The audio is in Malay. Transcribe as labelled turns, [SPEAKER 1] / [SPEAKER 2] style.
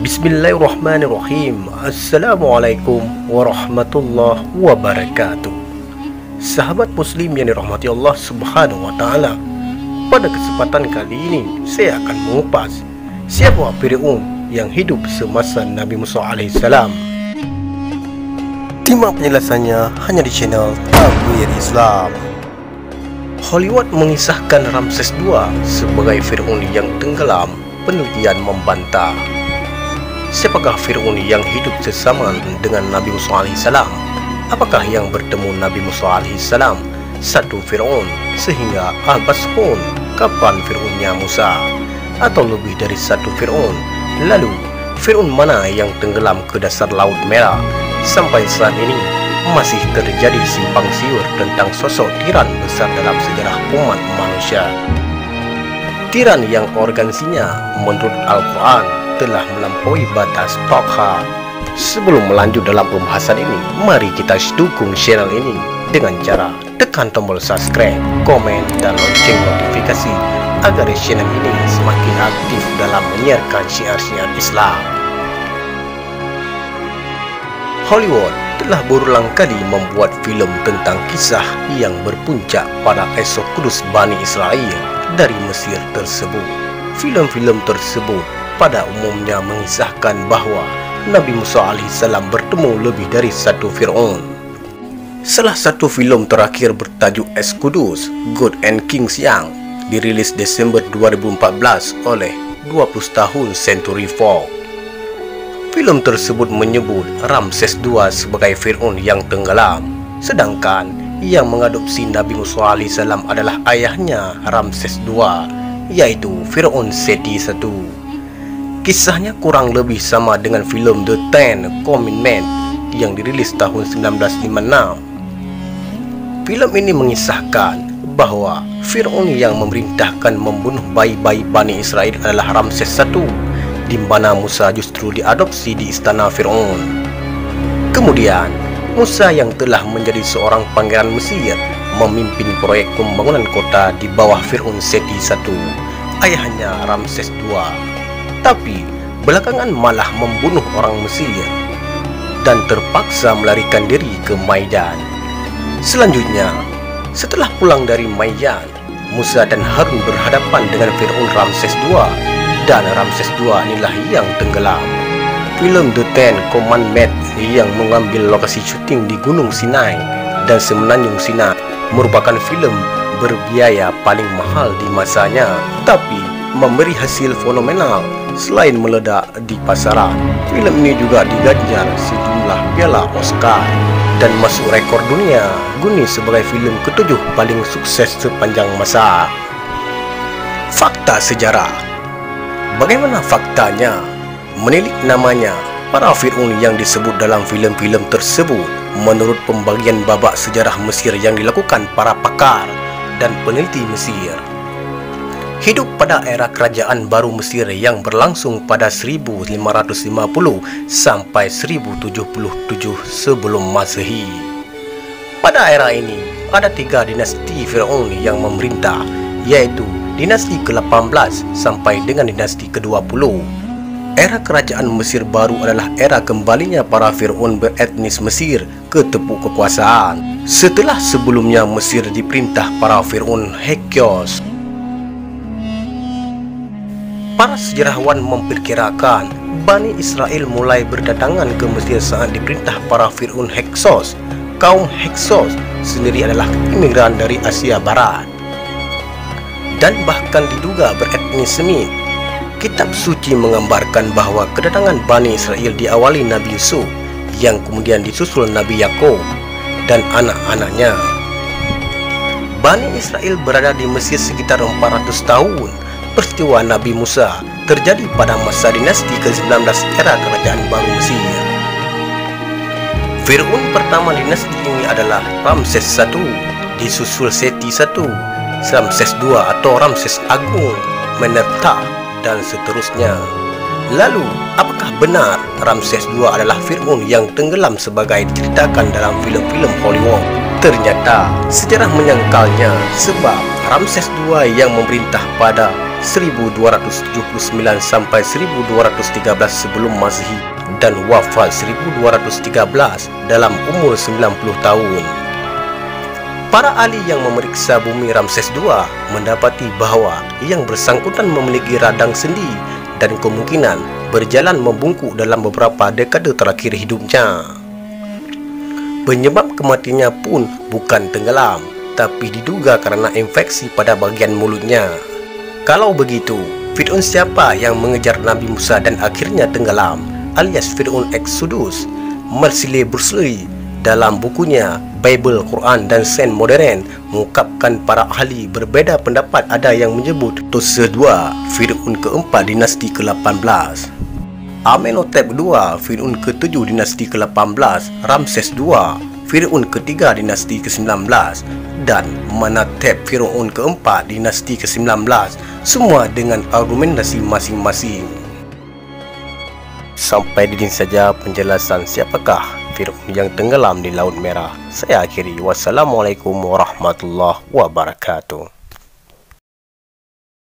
[SPEAKER 1] Bismillahirrahmanirrahim. Assalamualaikum warahmatullahi wabarakatuh. Sahabat muslim yang dirahmati Allah subhanahu wa ta'ala, pada kesempatan kali ini saya akan mengupas siapa Fir'aun yang hidup semasa Nabi Musa alaihissalam. Simak penjelasannya hanya di channel Takbir Islam. Hollywood mengisahkan Ramses II sebagai Fir'aun yang tenggelam. Penelitian membantah. Siapakah Fir'aun yang hidup sesama dengan Nabi Musa alaihissalam? Apakah yang bertemu Nabi Musa alaihissalam satu Fir'aun sehingga Al-Bashun? Kapan Fir'aunnya Musa? Atau lebih dari satu Fir'aun? Lalu Fir'aun mana yang tenggelam ke dasar Laut Merah? Sampai saat ini masih terjadi simpang siur tentang sosok tiran besar dalam sejarah umat manusia. Tiran yang organsinya menurut Al-Quran telah melampaui batas Tokha. Sebelum melanjut dalam pembahasan ini, mari kita dukung channel ini dengan cara tekan tombol subscribe, komen, dan lonceng notifikasi agar channel ini semakin aktif dalam menyiarkan syiar-syiar Islam. Hollywood telah berulang kali membuat film tentang kisah yang berpuncak pada Eksodus Bani Israel dari Mesir tersebut. Film-film tersebut pada umumnya mengisahkan bahwa Nabi Musa alaihissalam bertemu lebih dari satu Fir'aun. Salah satu film terakhir bertajuk Eksodus God and Kings yang dirilis Desember 2014 oleh 20 tahun Century Fox. Film tersebut menyebut Ramses II sebagai Fir'aun yang tenggelam, sedangkan yang mengadopsi Nabi Musa alaihissalam adalah ayahnya Ramses II, yaitu Fir'aun Seti I. Kisahnya kurang lebih sama dengan film The Ten Commandments yang dirilis tahun 1956. Film ini mengisahkan bahwa Fir'aun yang memerintahkan membunuh bayi-bayi Bani Israel adalah Ramses I, di mana Musa justru diadopsi di istana Fir'aun. Kemudian Musa yang telah menjadi seorang pangeran Mesir memimpin proyek pembangunan kota di bawah Fir'aun Seti I, ayahnya Ramses II. Tapi belakangan malah membunuh orang Mesir dan terpaksa melarikan diri ke Maidan. Selanjutnya, setelah pulang dari Maidan, Musa dan Harun berhadapan dengan Fir'aun Ramses II, dan Ramses II inilah yang tenggelam. Film The Ten Commandments yang mengambil lokasi syuting di Gunung Sinai dan Semenanjung Sinai merupakan film berbiaya paling mahal di masanya, tapi memberi hasil fenomenal. Selain meledak di pasaran, film ini juga diganjar sejumlah piala Oscar dan masuk rekor dunia Guinness sebagai film ke-7 paling sukses sepanjang masa. Fakta sejarah. Bagaimana faktanya? Menilik namanya para Fir'aun yang disebut dalam film-film tersebut menurut pembagian babak sejarah Mesir yang dilakukan para pakar dan peneliti Mesir. Hidup pada era kerajaan baru Mesir yang berlangsung pada 1550 sampai 1077 sebelum Masehi. Pada era ini ada 3 dinasti Fir'aun yang memerintah, yaitu dinasti ke-18 sampai dengan dinasti ke-20. Era kerajaan Mesir baru adalah era kembalinya para Fir'aun beretnis Mesir ke tepuk kekuasaan setelah sebelumnya Mesir diperintah para Fir'aun Hyksos. Para sejarawan memperkirakan Bani Israel mulai berdatangan ke Mesir saat diperintah para Fir'aun Hyksos. Kaum Hyksos sendiri adalah imigran dari Asia Barat dan bahkan diduga beretnis Semit. Kitab suci menggambarkan bahwa kedatangan Bani Israel diawali Nabi Yusuf, yang kemudian disusul Nabi Yakub dan anak-anaknya. Bani Israel berada di Mesir sekitar 400 tahun. Peristiwa Nabi Musa terjadi pada masa dinasti ke-19 era kerajaan baru Mesir. Fir'aun pertama dinasti ini adalah Ramses I, disusul Seti I, Ramses II atau Ramses Agung, Meneptah, dan seterusnya. Lalu, apakah benar Ramses II adalah Fir'aun yang tenggelam sebagai diceritakan dalam film-film Hollywood? Ternyata sejarah menyangkalnya, sebab Ramses II yang memerintah pada 1279 sampai 1213 sebelum Masehi dan wafat 1213 dalam umur 90 tahun. Para ahli yang memeriksa bumi Ramses II mendapati bahawa yang bersangkutan memiliki radang sendi dan kemungkinan berjalan membungkuk dalam beberapa dekade terakhir hidupnya. Penyebab kematiannya pun bukan tenggelam, tapi diduga kerana infeksi pada bahagian mulutnya. Kalau begitu, Fir'aun siapa yang mengejar Nabi Musa dan akhirnya tenggelam, alias Fir'aun Exodus? Marcelle Bourgeois dalam bukunya Bible, Quran dan Sains Modern mengungkapkan para ahli berbeza pendapat. Ada yang menyebut Tutse II, Fir'aun keempat dinasti ke-18, Amenhotep II, Fir'aun ke-7 dinasti ke-18, Ramses II, Fir'aun ke-3 dinasti ke-19 dan Menatep Fir'aun keempat dinasti ke-19, semua dengan argumentasi masing-masing. Sampai di sini saja penjelasan siapakah Fir'aun yang tenggelam di Laut Merah. Saya akhiri. Wassalamualaikum warahmatullahi wabarakatuh.